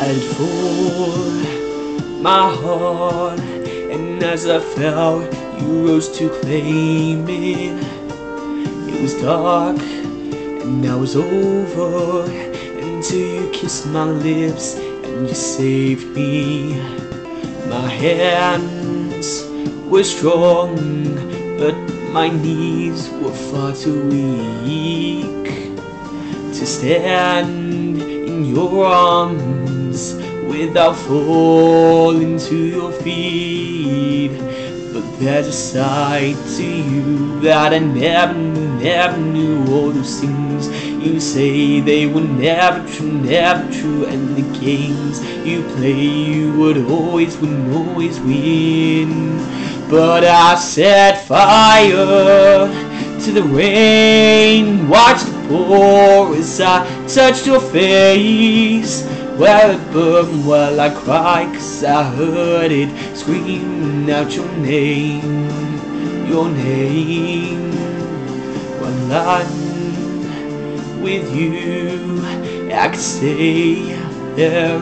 fight for my heart, and as I fell, you rose to claim it. It was dark, and now it's over, until you kissed my lips and you saved me. My hands were strong, but my knees were far too weak to stand in your arms without falling to your feet. But there's a side to you that I never knew. All those things you say, they were never true. And the games you play, you would always win. But I set fire to the rain, watched it pour as I touched your face. Well, it burned while I cried, 'cause I heard it screaming out your name. While I'm with you, I could stay there,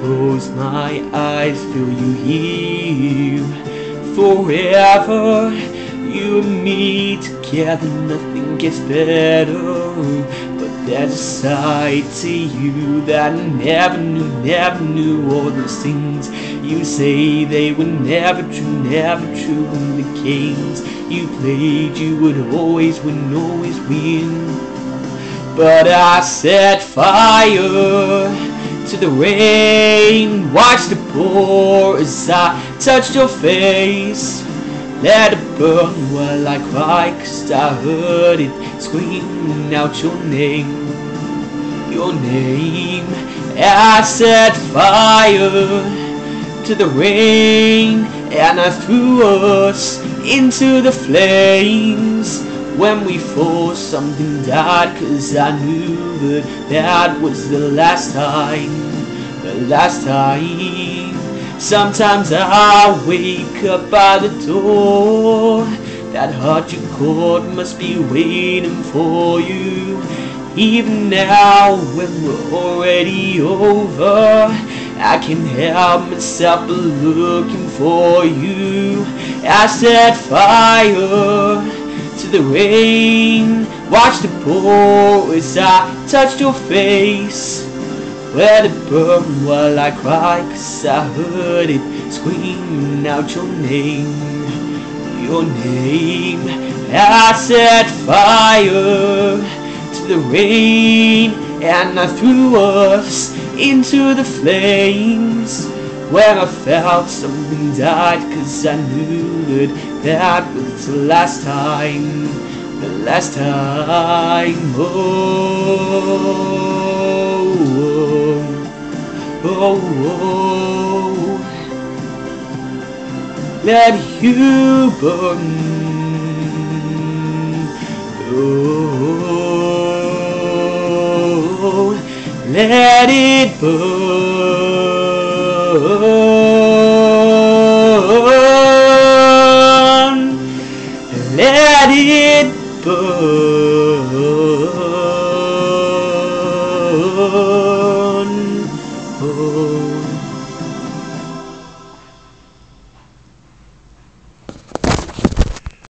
close my eyes, feel you here. Forever, you and me together, nothing gets better. But there's a side to you that I never knew. All those things you say, they were never true. And the games you played, you would always win. But I set fire to the rain, watched it pour as I touched your face. Let it burn while I cried, 'cause I heard it screaming out your name. I set fire to the rain, and I threw us into the flames. When we fall, something died, 'cause I knew that that was the last time. Sometimes I wake up by the door. That heart you caught must be waiting for you. Even now, when we're already over, I can't help myself but looking for you. I set fire to the rain, watched it pour as I touched your face. Let it burn while I cried, 'cause I heard it screaming out your name. I set fire to the rain, and I threw us into the flames. When I felt something died, 'cause I knew that that was the last time. Let you burn. Let it burn. Let it burn.